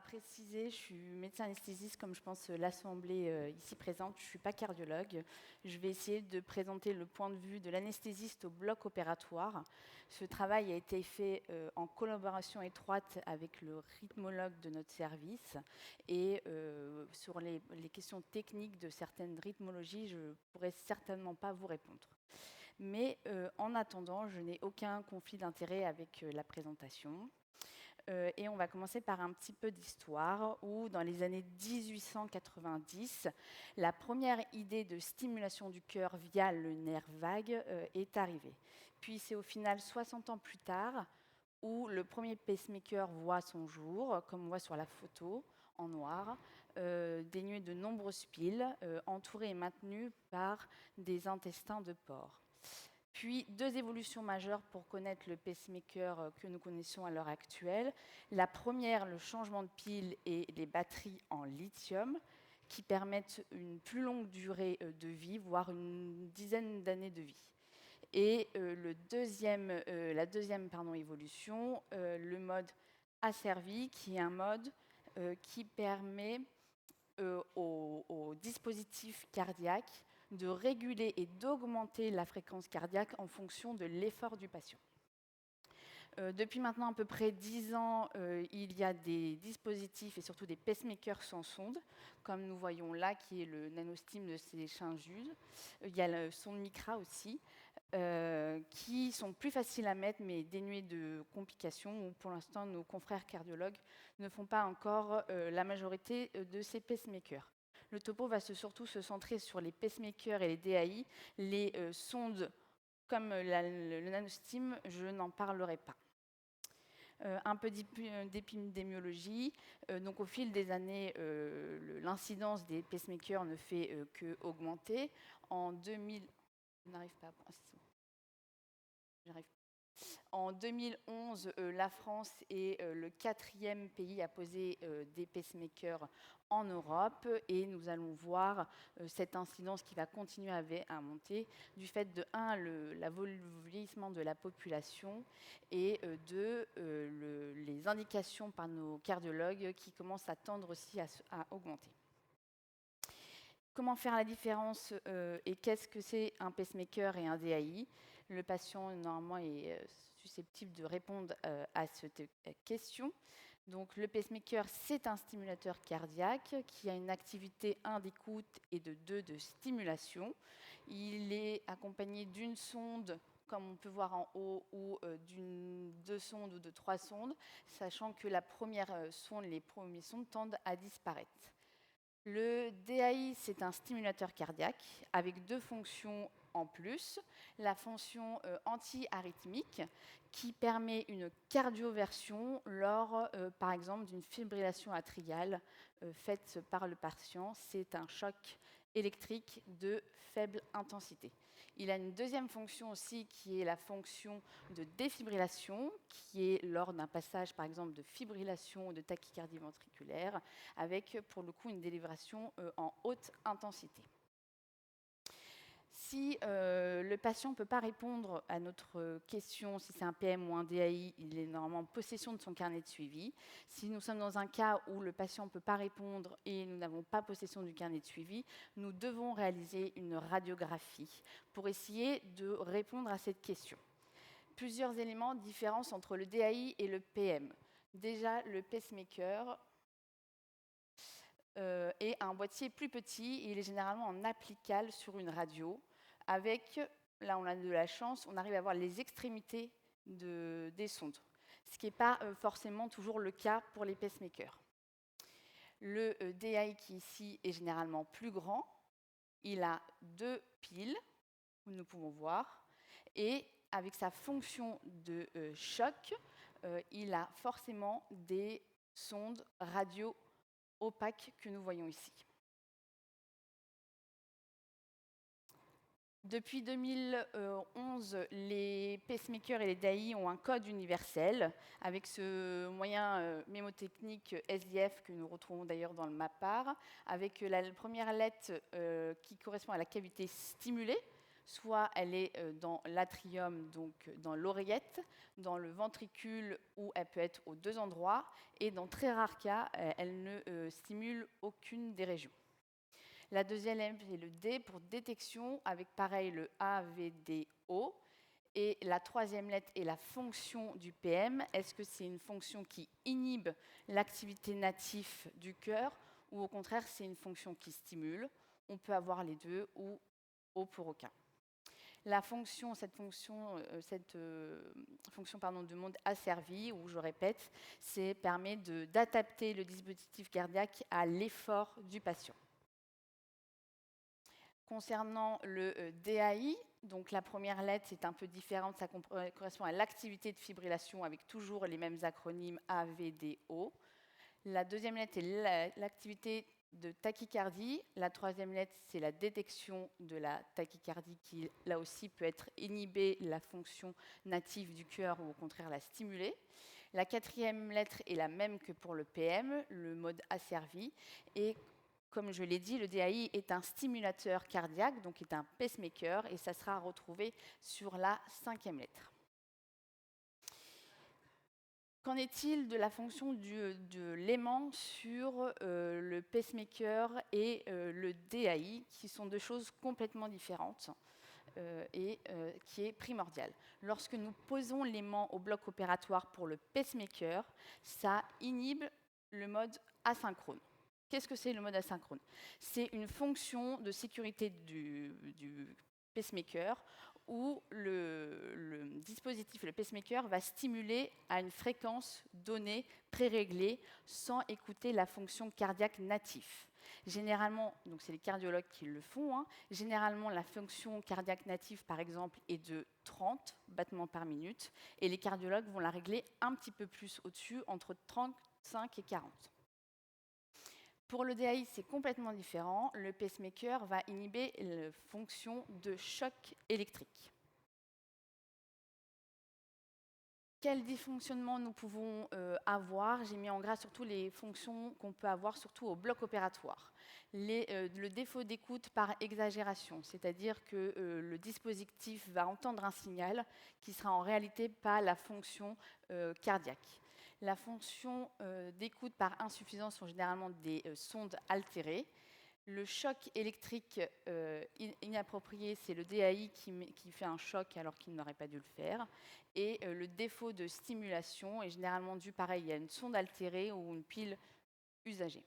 préciser, je suis médecin anesthésiste, comme je pense l'Assemblée ici présente. Je ne suis pas cardiologue. Je vais essayer de présenter le point de vue de l'anesthésiste au bloc opératoire. Ce travail a été fait en collaboration étroite avec le rythmologue de notre service. Et sur les questions techniques de certaines rythmologies, je ne pourrai certainement pas vous répondre. Mais en attendant, je n'ai aucun conflit d'intérêt avec la présentation. Et on va commencer par un petit peu d'histoire, où dans les années 1890, la première idée de stimulation du cœur via le nerf vague est arrivée. Puis c'est au final 60 ans plus tard où le premier pacemaker voit son jour, comme on voit sur la photo en noir, dénué de nombreuses piles, entouré et maintenu par des intestins de porc. Puis, deux évolutions majeures pour connaître le pacemaker que nous connaissons à l'heure actuelle. La première, le changement de pile et les batteries en lithium, qui permettent une plus longue durée de vie, voire une dizaine d'années de vie. Et la deuxième évolution, le mode asservi, qui est un mode qui permet au dispositif cardiaque de réguler et d'augmenter la fréquence cardiaque en fonction de l'effort du patient. Depuis maintenant à peu près 10 ans, il y a des dispositifs et surtout des pacemakers sans sonde, comme nous voyons là, qui est le NanoStim de chez Shinjude. Il y a le sonde Micra aussi, qui sont plus faciles à mettre mais dénués de complications, où pour l'instant nos confrères cardiologues ne font pas encore la majorité de ces pacemakers. Le topo va surtout se centrer sur les pacemakers et les DAI. Les sondes comme le NanoStim, je n'en parlerai pas. Un peu d'épidémiologie. Donc, au fil des années, l'incidence des pacemakers ne fait qu'augmenter. En 2000, je n'arrive pas à... J'arrive pas. En 2011, la France est le 4e pays à poser des pacemakers en Europe et nous allons voir cette incidence qui va continuer à monter du fait de 1, le vieillissement de la population et de les indications par nos cardiologues qui commencent à tendre aussi à augmenter. Comment faire la différence et qu'est-ce que c'est un pacemaker et un DAI? Le patient, normalement, est susceptible de répondre à cette question. Donc, le pacemaker, c'est un stimulateur cardiaque qui a une activité 1 d'écoute et de 2 de stimulation. Il est accompagné d'une sonde, comme on peut voir en haut, ou d'une 2 sondes ou de 3 sondes, sachant que la première sonde, les premiers sondes tendent à disparaître. Le DAI, c'est un stimulateur cardiaque avec 2 fonctions en plus. La fonction anti-arythmique qui permet une cardioversion lors, par exemple, d'une fibrillation atriale faite par le patient. C'est un choc électrique de faible intensité. Il a une deuxième fonction aussi qui est la fonction de défibrillation, qui est lors d'un passage par exemple de fibrillation ou de tachycardie ventriculaire, avec pour le coup une délivration en haute intensité. Si le patient ne peut pas répondre à notre question, si c'est un PM ou un DAI, il est normalement en possession de son carnet de suivi. Si nous sommes dans un cas où le patient ne peut pas répondre et nous n'avons pas possession du carnet de suivi, nous devons réaliser une radiographie pour essayer de répondre à cette question. Plusieurs éléments de différence entre le DAI et le PM. Déjà, le pacemaker est un boîtier plus petit, il est généralement en applical sur une radio, avec, là on a de la chance, on arrive à voir les extrémités des sondes, ce qui n'est pas forcément toujours le cas pour les pacemakers. Le DAI qui ici est généralement plus grand, il a 2 piles, que nous pouvons voir, et avec sa fonction de choc, il a forcément des sondes radio opaques que nous voyons ici. Depuis 2011, les pacemakers et les DAI ont un code universel avec ce moyen mémotechnique SDF que nous retrouvons d'ailleurs dans le MAPAR, avec la première lettre qui correspond à la cavité stimulée, Soit elle est dans l'atrium, donc dans l'oreillette, dans le ventricule, où elle peut être aux deux endroits, et dans très rares cas, elle ne stimule aucune des régions. La deuxième lettre est le D pour détection, avec pareil le A, V, D, O. Et la troisième lettre est la fonction du PM. Est-ce que c'est une fonction qui inhibe l'activité native du cœur ou au contraire c'est une fonction qui stimule? On peut avoir les deux ou O pour aucun. Cette fonction de monde asservi, ou je répète, permet d'adapter le dispositif cardiaque à l'effort du patient. Concernant le DAI, donc la première lettre c'est un peu différente, ça correspond à l'activité de fibrillation avec toujours les mêmes acronymes A, V, D, O. La deuxième lettre est l'activité de tachycardie. La troisième lettre, c'est la détection de la tachycardie qui, là aussi, peut être inhiber la fonction native du cœur ou au contraire la stimuler. La quatrième lettre est la même que pour le PM, le mode asservi. Et comme je l'ai dit, le DAI est un stimulateur cardiaque, donc est un pacemaker, et ça sera retrouvé sur la cinquième lettre. Qu'en est-il de la fonction de l'aimant sur le pacemaker et le DAI, qui sont deux choses complètement différentes et qui est primordiale. Lorsque nous posons l'aimant au bloc opératoire pour le pacemaker, ça inhibe le mode asynchrone. Qu'est-ce que c'est le mode asynchrone? C'est une fonction de sécurité du pacemaker où le dispositif, le pacemaker, va stimuler à une fréquence donnée, préréglée, sans écouter la fonction cardiaque native. Généralement, donc c'est les cardiologues qui le font, hein, généralement la fonction cardiaque native, par exemple, est de 30 battements par minute, et les cardiologues vont la régler un petit peu plus au-dessus, entre 35 et 40. Pour le DAI, c'est complètement différent. Le pacemaker va inhiber la fonction de choc électrique. Quels dysfonctionnements nous pouvons avoir? J'ai mis en gras surtout les fonctions qu'on peut avoir, surtout au bloc opératoire. Le défaut d'écoute par exagération, c'est-à-dire que le dispositif va entendre un signal qui sera en réalité pas la fonction cardiaque. La fonction d'écoute par insuffisance sont généralement des sondes altérées. Le choc électrique inapproprié, c'est le DAI qui fait un choc alors qu'il n'aurait pas dû le faire. Et le défaut de stimulation est généralement dû, pareil, à une sonde altérée ou une pile usagée.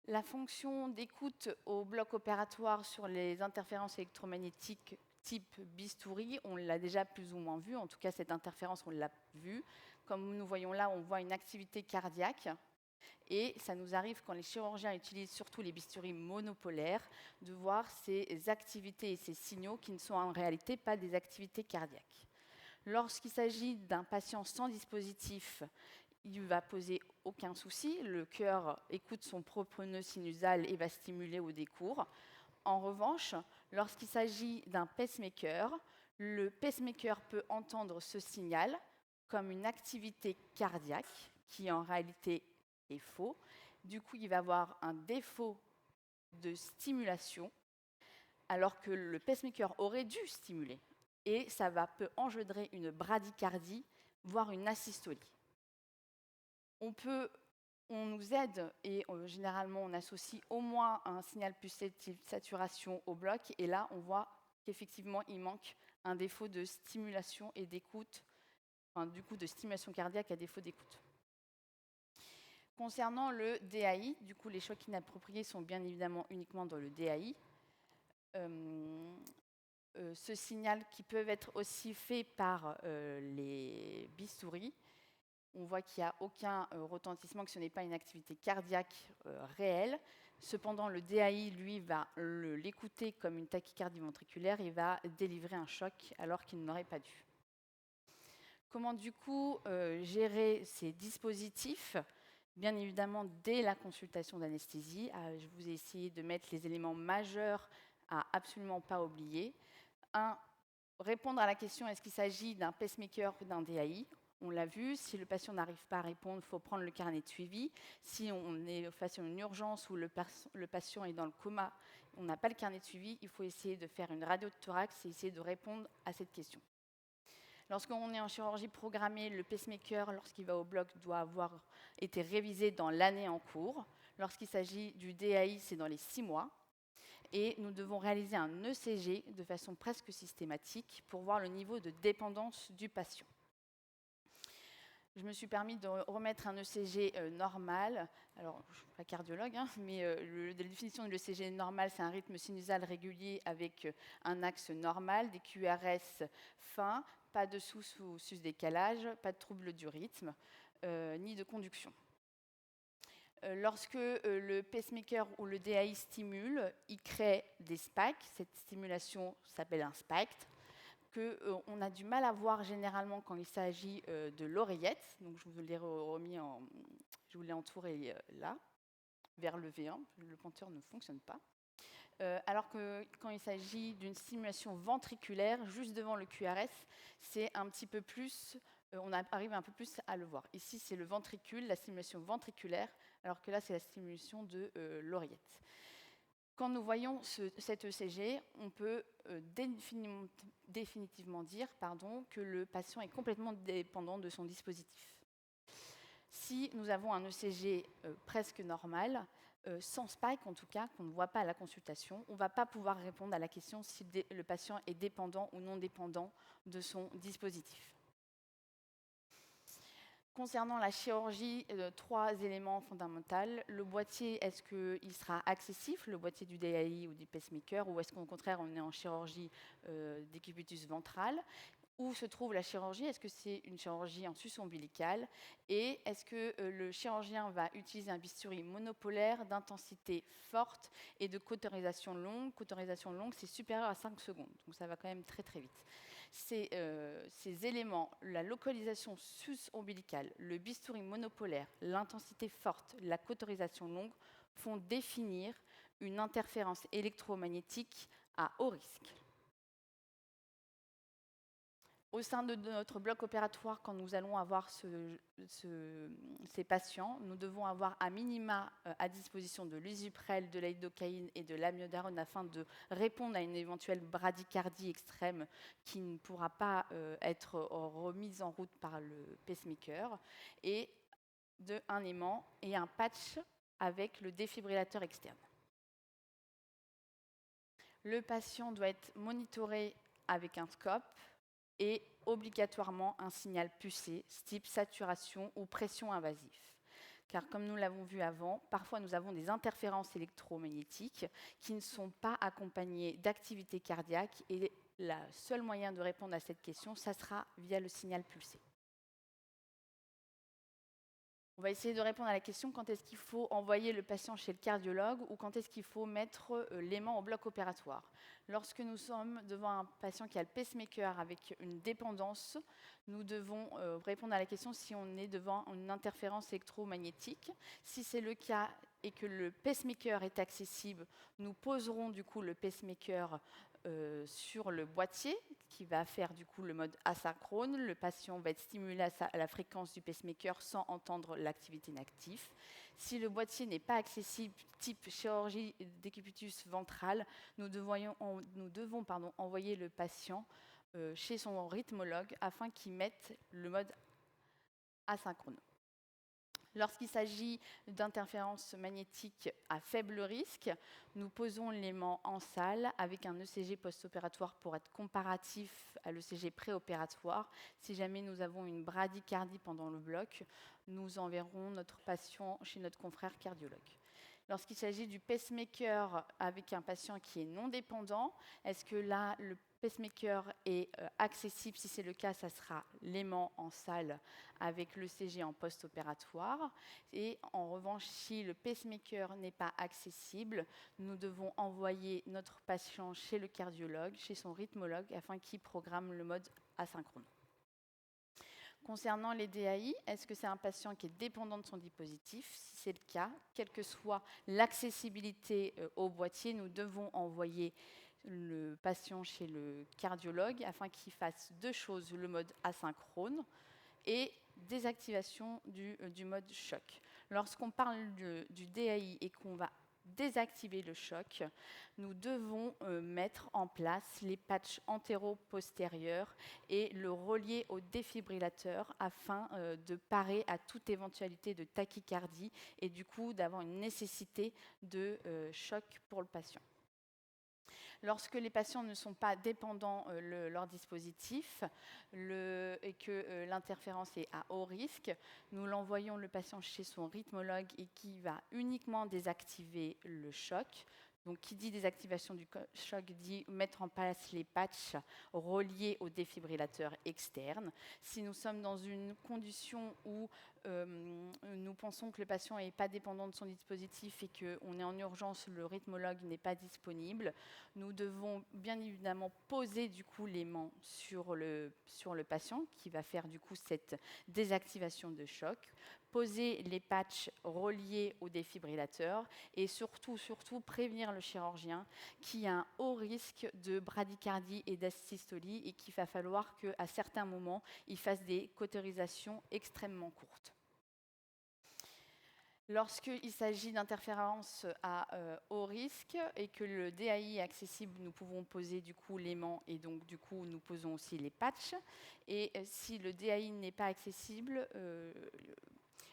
La fonction d'écoute au bloc opératoire sur les interférences électromagnétiques type bistouri, on l'a déjà plus ou moins vu, en tout cas cette interférence on l'a vue. Comme nous voyons là, on voit une activité cardiaque. Et ça nous arrive, quand les chirurgiens utilisent surtout les bistouris monopolaires, de voir ces activités et ces signaux qui ne sont en réalité pas des activités cardiaques. Lorsqu'il s'agit d'un patient sans dispositif, il ne va poser aucun souci. Le cœur écoute son propre nœud sinusal et va stimuler au décours. En revanche, lorsqu'il s'agit d'un pacemaker, le pacemaker peut entendre ce signal comme une activité cardiaque qui en réalité est faux. Du coup, il va avoir un défaut de stimulation alors que le pacemaker aurait dû stimuler. Et ça peut engendrer une bradycardie, voire une asystolie. On nous aide et généralement on associe au moins un signal pulsatif saturation au bloc. Et là, on voit qu'effectivement, il manque un défaut de stimulation et d'écoute, enfin, du coup de stimulation cardiaque à défaut d'écoute. Concernant le DAI, du coup, les chocs inappropriés sont bien évidemment uniquement dans le DAI. Ce signal qui peut être aussi fait par les bistouris, on voit qu'il n'y a aucun retentissement, que ce n'est pas une activité cardiaque réelle. Cependant, le DAI, lui, va l'écouter comme une tachycardie ventriculaire et va délivrer un choc alors qu'il n'aurait pas dû. Comment du coup gérer ces dispositifs? Bien évidemment, dès la consultation d'anesthésie, je vous ai essayé de mettre les éléments majeurs à absolument pas oublier. 1. Répondre à la question est-ce qu'il s'agit d'un pacemaker ou d'un DAI? On l'a vu, si le patient n'arrive pas à répondre, il faut prendre le carnet de suivi. Si on est face à une urgence où le patient est dans le coma, on n'a pas le carnet de suivi, il faut essayer de faire une radio de thorax et essayer de répondre à cette question. Lorsqu'on est en chirurgie programmée, le pacemaker, lorsqu'il va au bloc, doit avoir été révisé dans l'année en cours. Lorsqu'il s'agit du DAI, c'est dans les 6 mois. Et nous devons réaliser un ECG de façon presque systématique pour voir le niveau de dépendance du patient. Je me suis permis de remettre un ECG normal. Alors, je ne suis pas cardiologue, mais la définition de l'ECG normal, c'est un rythme sinusal régulier avec un axe normal, des QRS fins, pas de sous- ou sus-décalage, pas de trouble du rythme, ni de conduction. Lorsque le pacemaker ou le DAI stimule, il crée des spikes. Cette stimulation s'appelle un spike, qu'on a du mal à voir généralement quand il s'agit de l'oreillette. Donc je vous l'ai je vous l'ai entouré là, vers le V1. Le pointeur ne fonctionne pas. Alors que quand il s'agit d'une stimulation ventriculaire, juste devant le QRS, c'est un petit peu plus, on arrive un peu plus à le voir. Ici, c'est le ventricule, la stimulation ventriculaire, alors que là, c'est la stimulation de l'oreillette. Quand nous voyons cet ECG, on peut définitivement dire que le patient est complètement dépendant de son dispositif. Si nous avons un ECG presque normal, sans spike en tout cas, qu'on ne voit pas à la consultation, on ne va pas pouvoir répondre à la question si le patient est dépendant ou non dépendant de son dispositif. Concernant la chirurgie, 3 éléments fondamentaux. Le boîtier, est-ce qu'il sera accessible, le boîtier du DAI ou du pacemaker, ou est-ce qu'au contraire, on est en chirurgie décubitus ventral? Où se trouve la chirurgie? Est-ce que c'est une chirurgie en sus ombilical? Et est-ce que le chirurgien va utiliser un bistouri monopolaire d'intensité forte et de cauterisation longue? Cauterisation longue, c'est supérieur à 5 secondes, donc ça va quand même très très vite. Ces éléments, la localisation sus-ombilicale, le bistouri monopolaire, l'intensité forte, la cauterisation longue, font définir une interférence électromagnétique à haut risque. Au sein de notre bloc opératoire, quand nous allons avoir ces patients, nous devons avoir à minima à disposition de l'usuprel, de la lidocaïne et de l'amiodarone afin de répondre à une éventuelle bradycardie extrême qui ne pourra pas être remise en route par le pacemaker, et un aimant et un patch avec le défibrillateur externe. Le patient doit être monitoré avec un scope et obligatoirement un signal pulsé, type saturation ou pression invasive. Car comme nous l'avons vu avant, parfois nous avons des interférences électromagnétiques qui ne sont pas accompagnées d'activité cardiaque, et le seul moyen de répondre à cette question, ça sera via le signal pulsé. On va essayer de répondre à la question quand est-ce qu'il faut envoyer le patient chez le cardiologue ou quand est-ce qu'il faut mettre l'aimant au bloc opératoire. Lorsque nous sommes devant un patient qui a le pacemaker avec une dépendance, nous devons répondre à la question si on est devant une interférence électromagnétique. Si c'est le cas et que le pacemaker est accessible, nous poserons du coup le pacemaker sur le boîtier qui va faire du coup le mode asynchrone. Le patient va être stimulé à la fréquence du pacemaker sans entendre l'activité inactive. Si le boîtier n'est pas accessible, type chirurgie décubitus ventral, nous devons envoyer le patient chez son rythmologue afin qu'il mette le mode asynchrone. Lorsqu'il s'agit d'interférences magnétiques à faible risque, nous posons l'aimant en salle avec un ECG post-opératoire pour être comparatif à l'ECG préopératoire. Si jamais nous avons une bradycardie pendant le bloc, nous enverrons notre patient chez notre confrère cardiologue. Lorsqu'il s'agit du pacemaker avec un patient qui est non dépendant, est-ce que là, le pacemaker est accessible? Si c'est le cas, ça sera l'aimant en salle avec l'ECG en post-opératoire. Et en revanche, si le pacemaker n'est pas accessible, nous devons envoyer notre patient chez le cardiologue, chez son rythmologue, afin qu'il programme le mode asynchrone. Concernant les DAI, est-ce que c'est un patient qui est dépendant de son dispositif? Si c'est le cas, quelle que soit l'accessibilité au boîtier, nous devons envoyer le patient chez le cardiologue afin qu'il fasse 2 choses: le mode asynchrone, et désactivation du mode choc. Lorsqu'on parle du DAI et qu'on va désactiver le choc, nous devons mettre en place les patchs antéro-postérieurs et le relier au défibrillateur afin de parer à toute éventualité de tachycardie et du coup d'avoir une nécessité de choc pour le patient. Lorsque les patients ne sont pas dépendants de leur dispositif et que l'interférence est à haut risque, nous l'envoyons le patient chez son rythmologue et qui va uniquement désactiver le choc. Donc, qui dit désactivation du choc dit mettre en place les patchs reliés au défibrillateur externe. Si nous sommes dans une condition où nous pensons que le patient n'est pas dépendant de son dispositif et qu'on est en urgence, le rythmologue n'est pas disponible, nous devons bien évidemment poser du coup l'aimant sur le patient qui va faire du coup cette désactivation de choc, poser les patchs reliés au défibrillateur et surtout prévenir le chirurgien qui a un haut risque de bradycardie et d'asystolie et qu'il va falloir qu'à certains moments, il fasse des cauterisations extrêmement courtes. Lorsqu'il s'agit d'interférences à haut risque et que le DAI est accessible, nous pouvons poser du coup l'aimant et donc du coup nous posons aussi les patchs. Et si le DAI n'est pas accessible,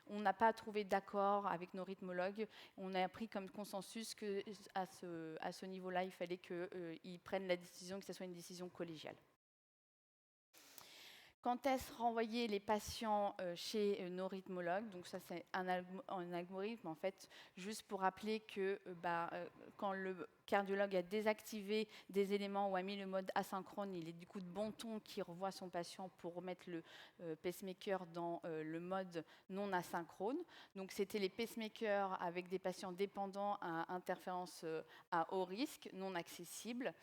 on n'a pas trouvé d'accord avec nos rythmologues. On a pris comme consensus qu'à ce niveau-là, il fallait qu'ils prennent la décision, que ce soit une décision collégiale. Quand est-ce renvoyer les patients chez nos rythmologues? Donc ça, c'est un algorithme, en fait, juste pour rappeler que quand le cardiologue a désactivé des éléments ou a mis le mode asynchrone, il est du coup de bon ton qu'il revoie son patient pour remettre le pacemaker dans le mode non asynchrone. Donc c'était les pacemakers avec des patients dépendants à interférence à haut risque, non accessibles.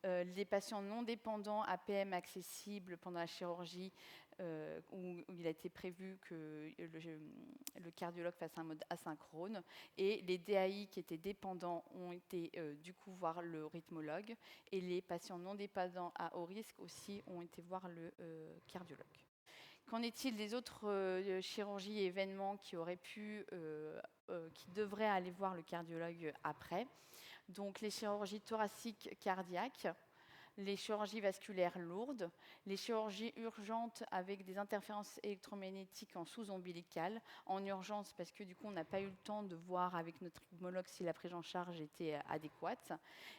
Les patients non dépendants à PM accessibles pendant la chirurgie où il a été prévu que le cardiologue fasse un mode asynchrone et les DAI qui étaient dépendants ont été du coup voir le rythmologue et les patients non dépendants à haut risque aussi ont été voir le cardiologue. Qu'en est-il des autres chirurgies et événements qui devraient aller voir le cardiologue après? Donc les chirurgies thoraciques cardiaques, les chirurgies vasculaires lourdes, les chirurgies urgentes avec des interférences électromagnétiques en sous-ombilical, en urgence parce que du coup on n'a pas eu le temps de voir avec notre rythmologue si la prise en charge était adéquate,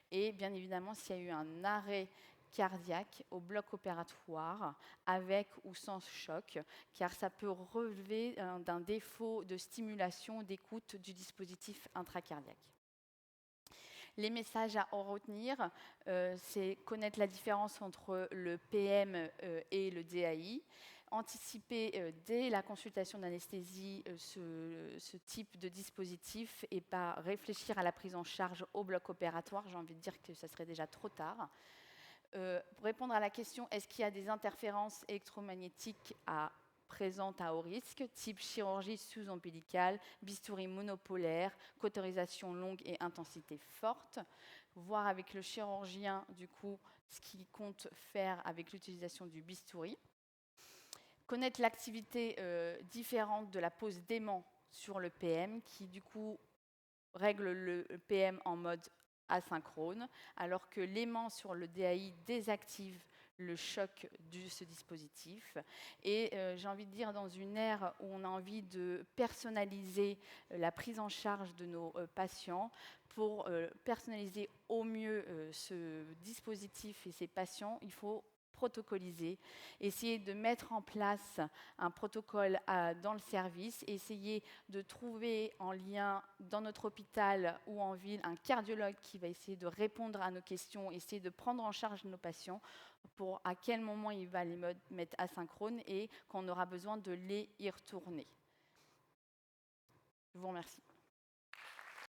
et bien évidemment s'il y a eu un arrêt cardiaque au bloc opératoire avec ou sans choc, car ça peut relever d'un défaut de stimulation d'écoute du dispositif intracardiaque. Les messages à en retenir, c'est connaître la différence entre le PM et le DAI, anticiper dès la consultation d'anesthésie ce type de dispositif et pas réfléchir à la prise en charge au bloc opératoire. J'ai envie de dire que ça serait déjà trop tard. Pour répondre à la question, est-ce qu'il y a des interférences électromagnétiques présentes à haut risque, type chirurgie sous-ombilicale, bistouri monopolaire, cauterisation longue et intensité forte, voir avec le chirurgien du coup ce qu'il compte faire avec l'utilisation du bistouri, connaître l'activité différente de la pose d'aimant sur le PM qui du coup règle le PM en mode asynchrone, alors que l'aimant sur le DAI désactive le choc de ce dispositif. Et j'ai envie de dire, dans une ère où on a envie de personnaliser la prise en charge de nos patients, pour personnaliser au mieux ce dispositif et ces patients, il faut protocoliser, essayer de mettre en place un protocole dans le service, essayer de trouver en lien dans notre hôpital ou en ville un cardiologue qui va essayer de répondre à nos questions, essayer de prendre en charge nos patients pour à quel moment il va les mettre asynchrone et qu'on aura besoin de les y retourner. Je vous remercie.